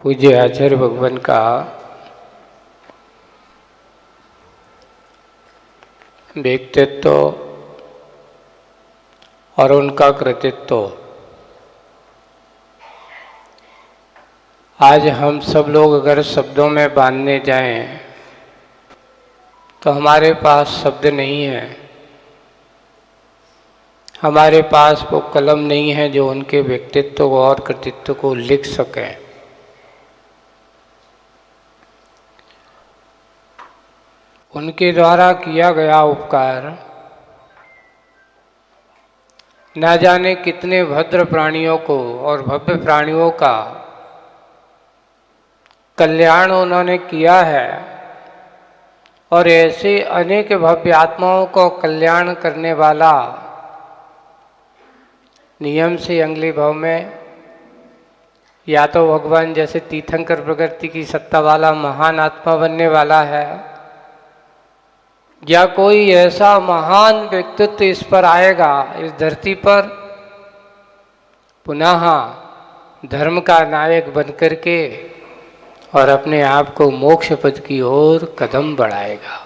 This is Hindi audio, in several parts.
पूज्य आचार्य भगवान का व्यक्तित्व और उनका कृतित्व आज हम सब लोग अगर शब्दों में बांधने जाएं तो हमारे पास शब्द नहीं है। हमारे पास वो कलम नहीं है जो उनके व्यक्तित्व और कृतित्व को लिख सकें। उनके द्वारा किया गया उपकार न जाने कितने भद्र प्राणियों को और भव्य प्राणियों का कल्याण उन्होंने किया है और ऐसे अनेक भव्य आत्माओं को कल्याण करने वाला नियम से अगले भाव में या तो भगवान जैसे तीर्थंकर प्रकृति की सत्ता वाला महान आत्मा बनने वाला है या कोई ऐसा महान व्यक्तित्व इस पर आएगा, इस धरती पर पुनः धर्म का नायक बनकर के और अपने आप को मोक्ष पद की ओर कदम बढ़ाएगा।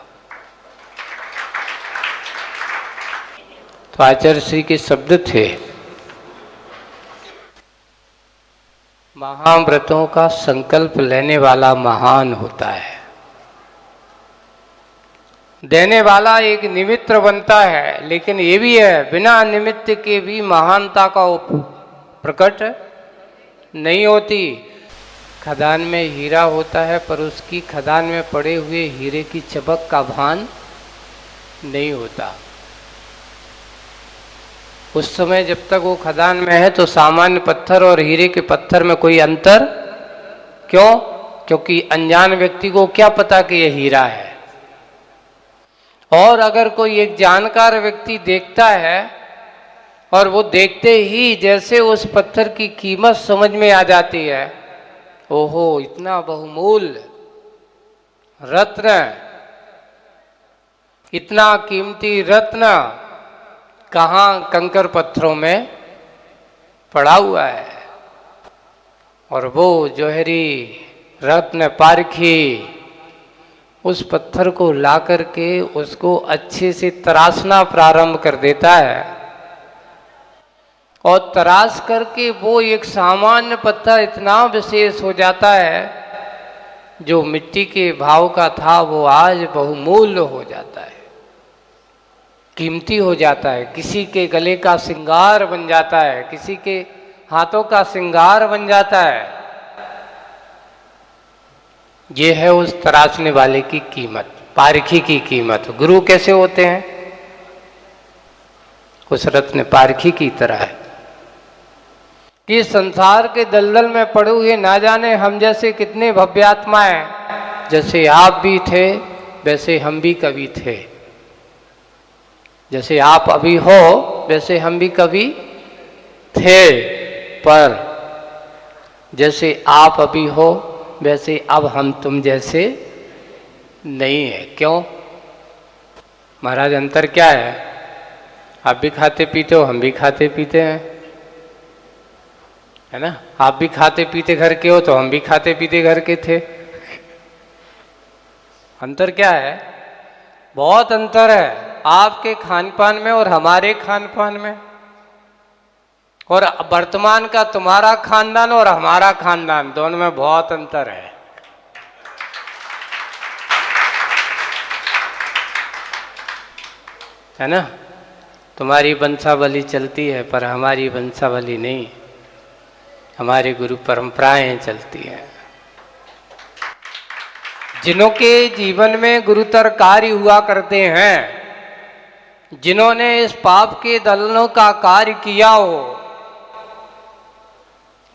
तो आचार्य श्री के शब्द थे, महाव्रतों का संकल्प लेने वाला महान होता है। देने वाला एक निमित्त बनता है, लेकिन ये भी है बिना निमित्त के भी महानता का प्रकट नहीं होती। खदान में हीरा होता है पर उसकी खदान में पड़े हुए हीरे की चमक का भान नहीं होता। उस समय जब तक वो खदान में है तो सामान्य पत्थर और हीरे के पत्थर में कोई अंतर क्यों? क्योंकि अनजान व्यक्ति को क्या पता कि यह हीरा है। और अगर कोई एक जानकार व्यक्ति देखता है और वो देखते ही जैसे उस पत्थर की कीमत समझ में आ जाती है, ओहो इतना बहुमूल्य रत्न, इतना कीमती रत्न कहाँ कंकर पत्थरों में पड़ा हुआ है। और वो जोहरी रत्न पारखी उस पत्थर को ला करके उसको अच्छे से तराशना प्रारंभ कर देता है और तराश करके वो एक सामान्य पत्थर इतना विशेष हो जाता है जो मिट्टी के भाव का था वो आज बहुमूल्य हो जाता है, कीमती हो जाता है, किसी के गले का श्रृंगार बन जाता है, किसी के हाथों का श्रृंगार बन जाता है। ये है उस तराशने वाले की कीमत, पारखी की कीमत। गुरु कैसे होते हैं? उस रत्न पारखी की तरह है कि संसार के दलदल में पड़े हुए ना जाने हम जैसे कितने भव्य आत्माएं, जैसे आप भी थे वैसे हम भी कभी थे, जैसे आप अभी हो वैसे हम भी कभी थे, पर जैसे आप अभी हो वैसे अब हम तुम जैसे नहीं है। क्यों महाराज? अंतर क्या है? आप भी खाते पीते हो, हम भी खाते पीते हैं, है ना? आप भी खाते पीते घर के हो तो हम भी खाते पीते घर के थे। अंतर क्या है? बहुत अंतर है आपके खान पान में और हमारे खान पान में, और वर्तमान का तुम्हारा खानदान और हमारा खानदान, दोनों में बहुत अंतर है ना? तुम्हारी वंशावली चलती है पर हमारी वंशावली नहीं, हमारी गुरु परंपराएं चलती हैं। जिन्हों के जीवन में गुरुतर कार्य हुआ करते हैं, जिन्होंने इस पाप के दलनों का कार्य किया हो,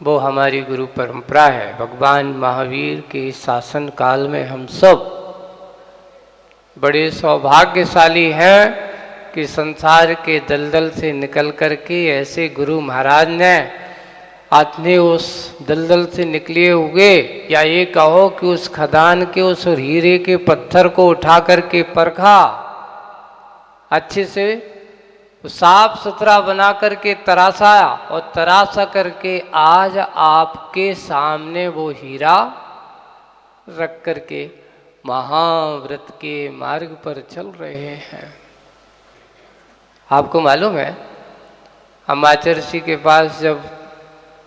वो हमारी गुरु परंपरा है। भगवान महावीर के शासन काल में हम सब बड़े सौभाग्यशाली हैं कि संसार के दलदल से निकल करके ऐसे गुरु महाराज ने अपने उस दलदल से निकले हुए, या ये कहो कि उस खदान के उस हीरे के पत्थर को उठा करके परखा, अच्छे से साफ सुथरा बना करके तराशाया और तराशा करके आज आपके सामने वो हीरा रख करके महाव्रत के मार्ग पर चल रहे हैं। आपको मालूम है, हम आचार्य जी के पास जब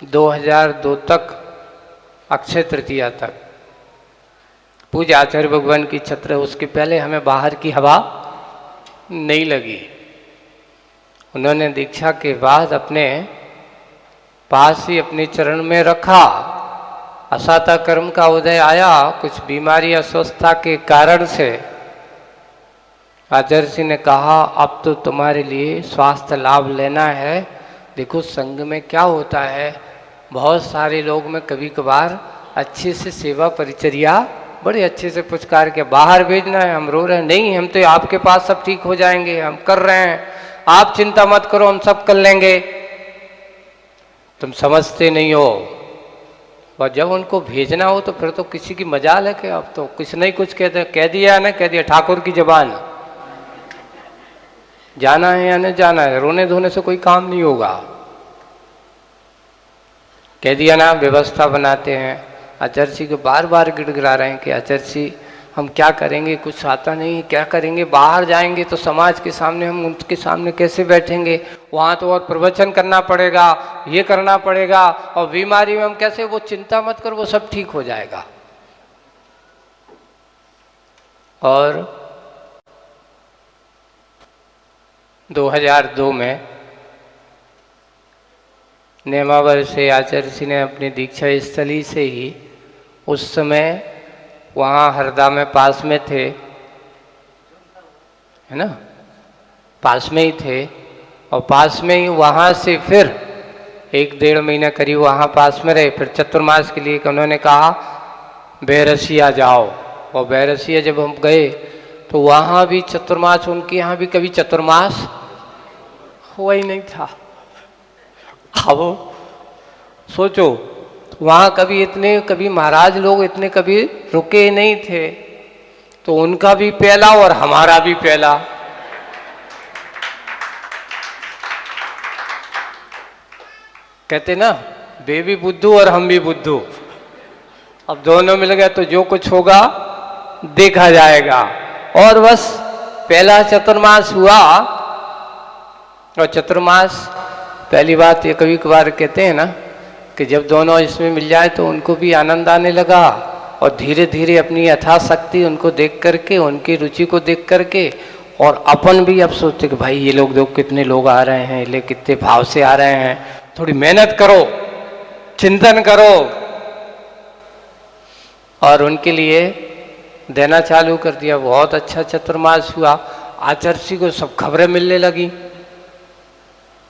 2002 तक अक्षय तृतीया तक पूज्य आचार्य भगवान की छत्र, उसके पहले हमें बाहर की हवा नहीं लगी। उन्होंने दीक्षा के बाद अपने पास ही अपने चरण में रखा। असाता कर्म का उदय आया, कुछ बीमारी अस्वस्थता के कारण से आचार्य जी ने कहा अब तो तुम्हारे लिए स्वास्थ्य लाभ लेना है। देखो संघ में क्या होता है, बहुत सारे लोग में कभी कभार अच्छे से सेवा परिचर्या बड़े अच्छे से पुचकार के बाहर भेजना है, हम रो रहे हैं, नहीं हम तो आपके पास सब ठीक हो जाएंगे, हम कर रहे हैं, आप चिंता मत करो, हम सब कर लेंगे। तुम समझते नहीं हो। और जब उनको भेजना हो तो फिर तो किसी की मजाल है कि अब तो कुछ नहीं कुछ कह दिया ना, कह दिया ठाकुर की जबान, जाना है या नहीं जाना है, रोने धोने से कोई काम नहीं होगा। कह दिया ना, व्यवस्था बनाते हैं। आचार्य जी को बार बार गिड़गिड़ा रहे हैं कि आचार्य जी हम क्या करेंगे, कुछ आता नहीं, क्या करेंगे, बाहर जाएंगे तो समाज के सामने हम उनके सामने कैसे बैठेंगे, वहाँ तो और प्रवचन करना पड़ेगा, ये करना पड़ेगा, और बीमारी में हम कैसे, वो चिंता मत करो, वो सब ठीक हो जाएगा। और 2002 में नेमावर से आचार्य जी ने अपनी दीक्षा स्थली से ही, उस समय वहाँ हरदा में पास में थे, है ना, पास में ही थे, और पास में ही वहाँ से फिर 1-1.5 महीना करीब वहाँ पास में रहे। फिर चतुर्मास के लिए उन्होंने कहा बैरसिया जाओ, और बैरसिया जब हम गए तो वहाँ भी चतुर्मास, उनके यहाँ भी कभी चतुर्मास हुआ ही नहीं था। अब सोचो, वहाँ कभी महाराज लोग इतने कभी रुके नहीं थे, तो उनका भी पहला और हमारा भी पहला। कहते ना, वे भी बुद्धू और हम भी बुद्धू, अब दोनों मिल गए तो जो कुछ होगा देखा जाएगा। और बस पहला चतुर्मास हुआ, और चतुर्मास पहली बात ये कभी कभार कहते हैं ना कि जब दोनों इसमें मिल जाए तो उनको भी आनंद आने लगा, और धीरे धीरे अपनी यथाशक्ति उनको देख करके, उनकी रुचि को देख करके, और अपन भी अब सोचते कि भाई ये लोग कितने लोग आ रहे हैं, ले कितने भाव से आ रहे हैं, थोड़ी मेहनत करो, चिंतन करो, और उनके लिए देना चालू कर दिया। बहुत अच्छा चतुर्मास हुआ। आचार्य जी को सब खबरें मिलने लगी,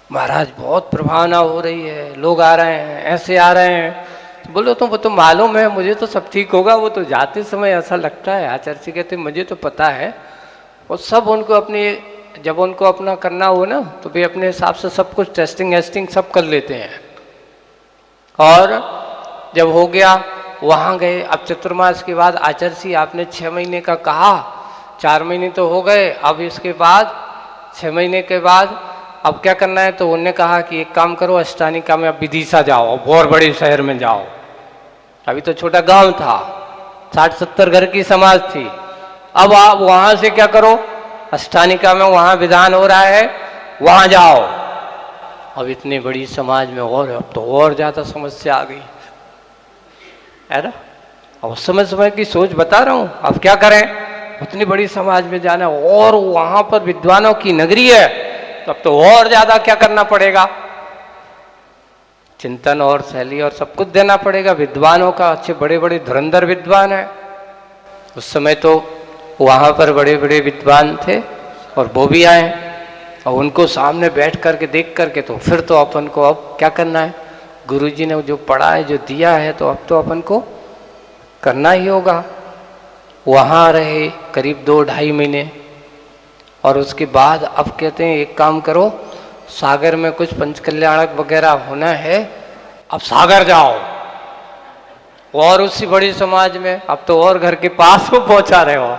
महाराज बहुत प्रभावना हो रही है, लोग आ रहे हैं, ऐसे आ रहे हैं। बोलो तो वो तो मालूम है मुझे, तो सब ठीक होगा, वो तो जाते समय ऐसा लगता है। आचार्य जी कहते मुझे तो पता है। और सब उनको अपने, जब उनको अपना करना हो ना, तो वे अपने हिसाब से सब कुछ टेस्टिंग सब कर लेते हैं। और जब हो गया, वहाँ गए। अब चतुर्मास के बाद आचार्य जी आपने 6 महीने का कहा, 4 महीने तो हो गए, अब इसके बाद 6 महीने के बाद अब क्या करना है, तो उन्होंने कहा कि एक काम करो, अष्टानिका में अब विदिशा जाओ, बहुत बड़े शहर में जाओ। अभी तो छोटा गांव था, 60-70 घर की समाज थी। अब आप वहां से क्या करो, अष्टानिका में वहां विधान हो रहा है, वहां जाओ। अब इतनी बड़ी समाज में और अब तो और ज्यादा समस्या आ गई है ना। अब समय की सोच बता रहा हूं, अब क्या करें, उतनी बड़ी समाज में जाना, और वहां पर विद्वानों की नगरी है, तब तो और ज्यादा क्या करना पड़ेगा, चिंतन और शैली और सब कुछ देना पड़ेगा। विद्वानों का अच्छे बड़े बड़े धुरंधर विद्वान है। उस समय तो वहाँ पर बड़े बड़े विद्वान थे, और वो भी आए, और उनको सामने बैठ करके देख करके तो फिर तो अपन को अब क्या करना है, गुरुजी ने जो पढ़ा है, जो दिया है, तो अब तो अपन को करना ही होगा। वहाँ रहे करीब 2-2.5 महीने, और उसके बाद अब कहते हैं एक काम करो, सागर में कुछ पंचकल्याणक वगैरह होना है, अब सागर जाओ। और उसी बड़ी समाज में अब तो और घर के पास को पहुंचा रहे हो।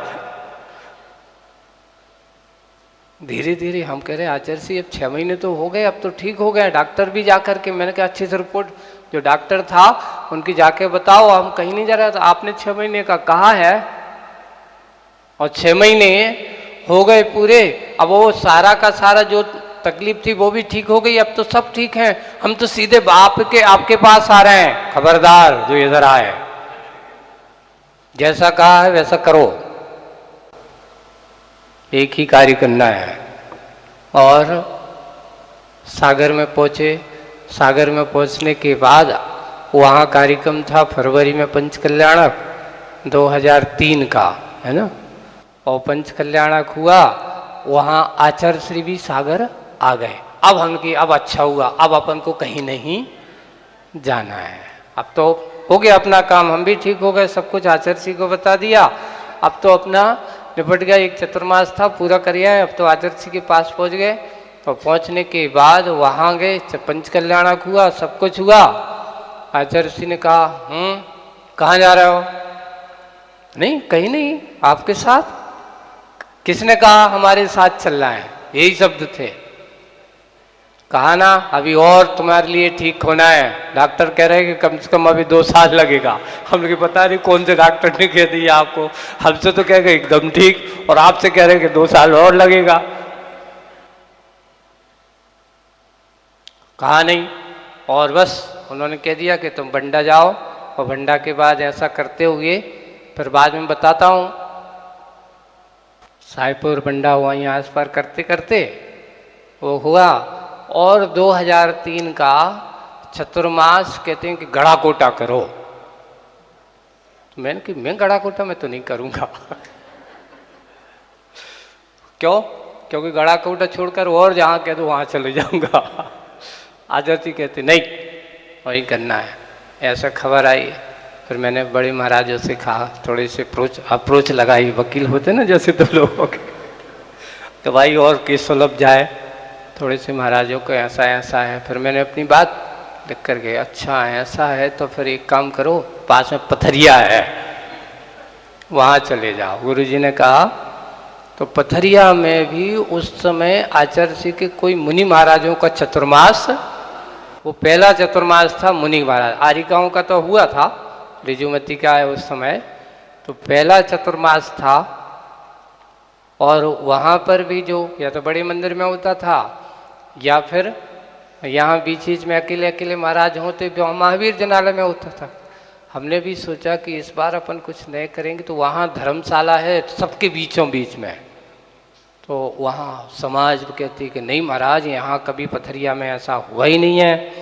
धीरे धीरे हम कह रहे आचार्य जी अब 6 महीने तो हो गए, अब तो ठीक हो गए। डॉक्टर भी जा करके, मैंने कहा अच्छी से रिपोर्ट, जो डॉक्टर था उनकी जाके बताओ, हम कहीं नहीं जा रहा था। आपने 6 महीने का कहा है और 6 महीने हो गए पूरे। अब वो सारा का सारा जो तकलीफ थी वो भी ठीक हो गई, अब तो सब ठीक है। हम तो सीधे बाप के आपके पास आ रहे हैं, खबरदार जो इधर आए, जैसा कहा है वैसा करो, एक ही कार्य करना है। और सागर में पहुंचे। सागर में पहुंचने के बाद वहाँ कार्यक्रम था फरवरी में पंच कल्याणक 2003 का, है ना। और पंच कल्याणक हुआ, वहाँ आचार्य श्री भी सागर आ गए। अब हम की अब अच्छा हुआ, अब अपन को कहीं नहीं जाना है, अब तो हो गया अपना काम, हम भी ठीक हो गए, सब कुछ आचार्य श्री को बता दिया, अब तो अपना निपट गया। एक चतुर्मास था पूरा कर आए, अब तो आचार्य श्री के पास पहुंच गए। और पहुंचने के बाद वहाँ गए, पंच कल्याणक हुआ, सब कुछ हुआ। आचार्य श्री ने कहा कहाँ जा रहे हो? नहीं कहीं नहीं, आपके साथ। किसने कहा हमारे साथ चलना है? यही शब्द थे। कहा ना अभी और तुम्हारे लिए ठीक होना है, डॉक्टर कह रहे हैं कि कम से कम अभी 2 साल लगेगा। हम लोग पता नहीं कौन से डॉक्टर ने कह दिया आपको, हमसे तो कह गए एकदम ठीक, और आपसे कह रहे हैं कि 2 साल और लगेगा। कहा नहीं, और बस उन्होंने कह दिया कि तुम बंडा जाओ, और बंडा के बाद ऐसा करते हुए फिर बाद में बताता हूँ, साईपुर बंडा वहीं आस पार करते करते वो हुआ। और 2003 का चतुर्मास कहते हैं कि गड़ा कोटा करो। तो मैंने कि मैं गड़ा कोटा में तो नहीं करूँगा क्यों? क्योंकि गड़ा कोटा छोड़कर और जहाँ कह दो वहाँ चले जाऊँगा। आचार्य कहते नहीं वही करना है। ऐसा खबर आई, फिर मैंने बड़े महाराजों से कहा, थोड़ी सी अप्रोच लगाई, वकील होते ना जैसे तो लोगों के, तो भाई और केस सुलझ जाए, थोड़े से महाराजों को ऐसा ऐसा है। फिर मैंने अपनी बात लिख कर गए, अच्छा ऐसा है तो फिर एक काम करो, पास में पथरिया है वहाँ चले जाओ। गुरुजी ने कहा। तो पथरिया में भी उस समय आचार्य श्री के कोई मुनि महाराजों का चतुर्मास, वो पहला चतुर्मास था मुनि महाराज। आरिकाओं का तो हुआ था, ऋजुमती का है उस समय, तो पहला चतुर्मास था। और वहाँ पर भी जो या तो बड़े मंदिर में होता था या फिर यहाँ बीच बीच में अकेले अकेले महाराज होते, महावीर जनालय में होता था। हमने भी सोचा कि इस बार अपन कुछ नए करेंगे, तो वहाँ धर्मशाला है सबके बीचों बीच में, तो वहाँ समाज कहती कि नहीं महाराज यहाँ कभी पथरिया में ऐसा हुआ ही नहीं है।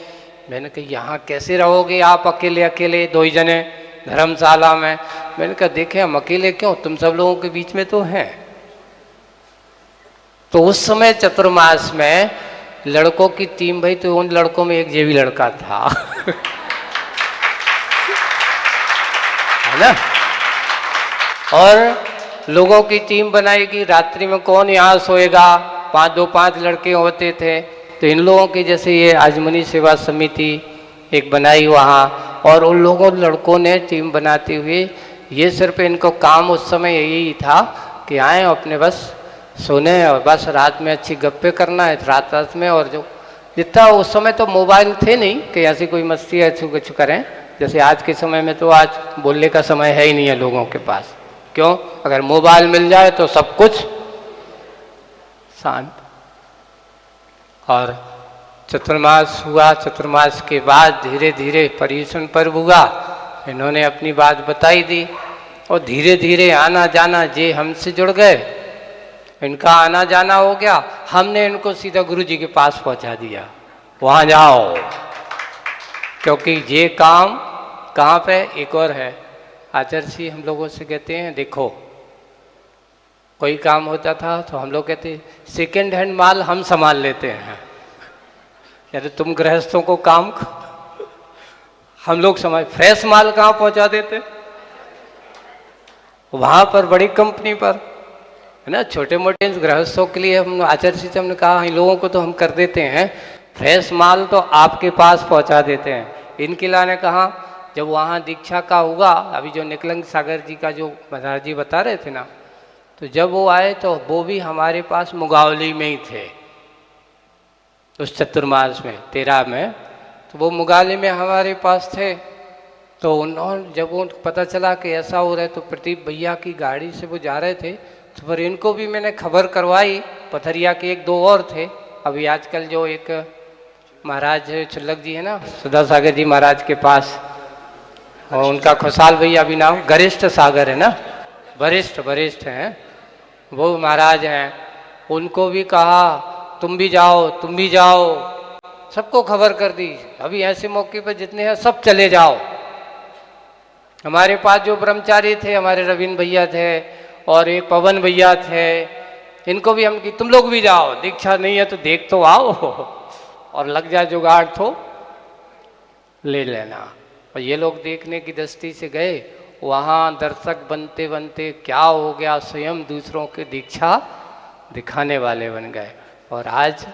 मैंने कहा यहाँ कैसे रहोगे आप अकेले अकेले 2 ही जने धर्मशाला में? मैंने कहा देखे हम अकेले क्यों, तुम सब लोगों के बीच में तो हैं। तो उस समय चतुर्मास में लड़कों की टीम भाई, तो उन लड़कों में एक ये भी लड़का था है ना। और लोगों की टीम बनाएगी, रात्रि में कौन यहाँ सोएगा, 5 लड़के होते थे। तो इन लोगों की जैसे ये आजमनी सेवा समिति एक बनाई वहाँ, और उन लोगों लड़कों ने टीम बनाते हुए, ये सिर्फ इनको काम उस समय यही था कि आए अपने बस सोने और बस रात में अच्छी गप्पे करना है रात में। और जो जितना उस समय तो मोबाइल थे नहीं कि ऐसी कोई मस्ती ऐसी कुछ करें, जैसे आज के समय में तो आज बोलने का समय है ही नहीं है लोगों के पास। क्यों? अगर मोबाइल मिल जाए तो सब कुछ शांत। और चतुर्मास हुआ, चतुर्मास के बाद धीरे धीरे पर्युषण पर्व हुआ, इन्होंने अपनी बात बताई दी, और धीरे धीरे आना जाना जे हमसे जुड़ गए, इनका आना जाना हो गया। हमने इनको सीधा गुरु जी के पास पहुंचा दिया, वहाँ जाओ, क्योंकि ये काम कहाँ पे एक और है। आचार्य जी हम लोगों से कहते हैं देखो कोई काम होता था तो हम लोग कहते सेकेंड हैंड माल हम संभाल लेते हैं, यानी तुम गृहस्थों को काम हम लोग समझ, फ्रेश माल कहाँ पहुंचा देते, वहाँ पर बड़ी कंपनी पर, है ना। छोटे मोटे गृहस्थों के लिए हम आचार्य जी से हमने कहा इन लोगों को तो हम कर देते हैं, फ्रेश माल तो आपके पास पहुंचा देते हैं। इनके लाने कहा जब वहाँ दीक्षा का होगा, अभी जो निकलंग सागर जी का जो महाराज जी बता रहे थे ना, तो जब वो आए तो वो भी हमारे पास मुगावली में ही थे, उस चतुर्मास में 13 में, तो वो मुगावली में हमारे पास थे। तो उन्होंने जब उनको पता चला कि ऐसा हो रहा है तो प्रदीप भैया की गाड़ी से वो जा रहे थे, तो फिर इनको भी मैंने खबर करवाई। पथरिया के 1-2 और थे, अभी आजकल जो एक महाराज चुल्लक जी है ना, सुधा सागर जी महाराज के पास, और उनका खुशहाल भैया भी नाम, गरिष्ठ सागर है ना, वरिष्ठ हैं वो महाराज हैं। उनको भी कहा तुम भी जाओ, सबको खबर कर दी। अभी ऐसे मौके पर जितने हैं सब चले जाओ। हमारे पास जो ब्रह्मचारी थे, हमारे रविंद्र भैया थे और एक पवन भैया थे, इनको भी हम कि तुम लोग भी जाओ, दीक्षा नहीं है तो देख तो आओ और लग जाए जुगाड़ तो ले लेना। और ये लोग देखने की दृष्टि से गए, वहाँ दर्शक बनते बनते क्या हो गया, स्वयं दूसरों की दीक्षा दिखाने वाले बन गए। और आज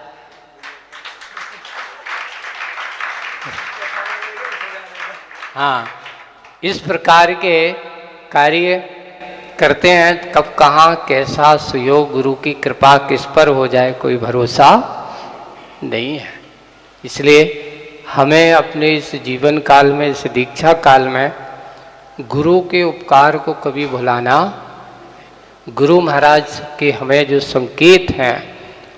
हाँ, इस प्रकार के कार्य करते हैं। कब कहाँ कैसा सुयोग, गुरु की कृपा किस पर हो जाए कोई भरोसा नहीं है। इसलिए हमें अपने इस जीवन काल में, इस दीक्षा काल में गुरु के उपकार को कभी भुलाना, गुरु महाराज के हमें जो संकेत हैं,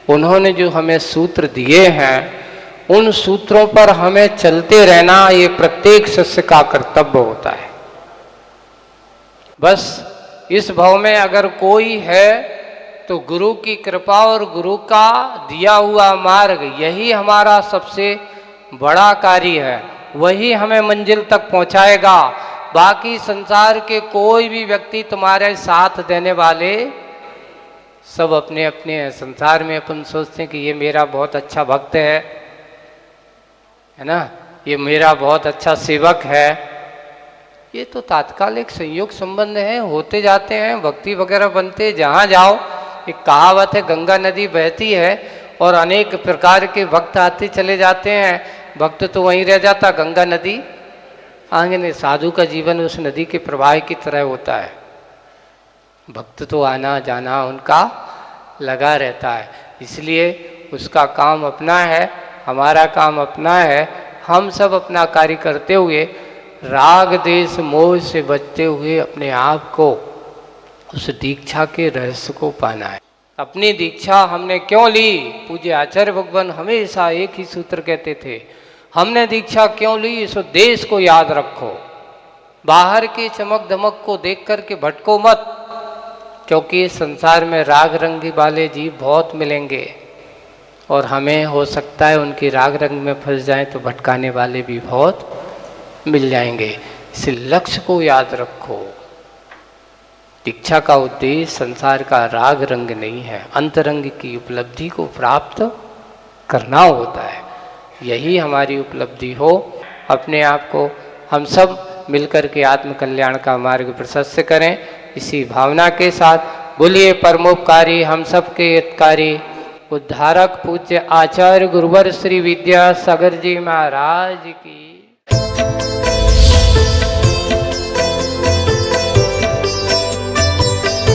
उन्होंने जो हमें सूत्र दिए हैं, उन सूत्रों पर हमें चलते रहना ये प्रत्येक शिष्य का कर्तव्य होता है। बस इस भाव में अगर कोई है तो गुरु की कृपा और गुरु का दिया हुआ मार्ग, यही हमारा सबसे बड़ा कार्य है, वही हमें मंजिल तक पहुंचाएगा। बाकी संसार के कोई भी व्यक्ति तुम्हारे साथ देने वाले सब अपने अपने हैं। संसार में अपन सोचते हैं कि ये मेरा बहुत अच्छा भक्त है ना, ये मेरा बहुत अच्छा सेवक है। ये तो तात्कालिक संयोग संबंध है, होते जाते हैं, भक्ति वगैरह बनते, जहाँ जाओ। एक कहावत है, गंगा नदी बहती है और अनेक प्रकार के भक्त आते चले जाते हैं, भक्त तो वहीं रह जाता, गंगा नदी आगे नहीं। साधु का जीवन उस नदी के प्रवाह की तरह होता है, भक्त तो आना जाना उनका लगा रहता है। इसलिए उसका काम अपना है, हमारा काम अपना है। हम सब अपना कार्य करते हुए, राग देश मोह से बचते हुए अपने आप को उस दीक्षा के रहस्य को पाना है। अपनी दीक्षा हमने क्यों ली? पूज्य आचार्य भगवान हमेशा एक ही सूत्र कहते थे, हमने दीक्षा क्यों ली, इस उद्देश्य को याद रखो। बाहर की चमक धमक को देख करके भटको मत, क्योंकि संसार में राग रंगी वाले जीव बहुत मिलेंगे और हमें हो सकता है उनकी राग रंग में फंस जाएं तो भटकाने वाले भी बहुत मिल जाएंगे। इस लक्ष्य को याद रखो। दीक्षा का उद्देश्य संसार का राग रंग नहीं है, अंतरंग की उपलब्धि को प्राप्त करना होता है। यही हमारी उपलब्धि हो। अपने आप को हम सब मिलकर के आत्म कल्याण का मार्ग प्रशस्त करें। इसी भावना के साथ बोलिए परमोपकारी, हम सबके हितकारी, उद्धारक पूज्य आचार्य गुरुवर श्री विद्यासागर जी महाराज की।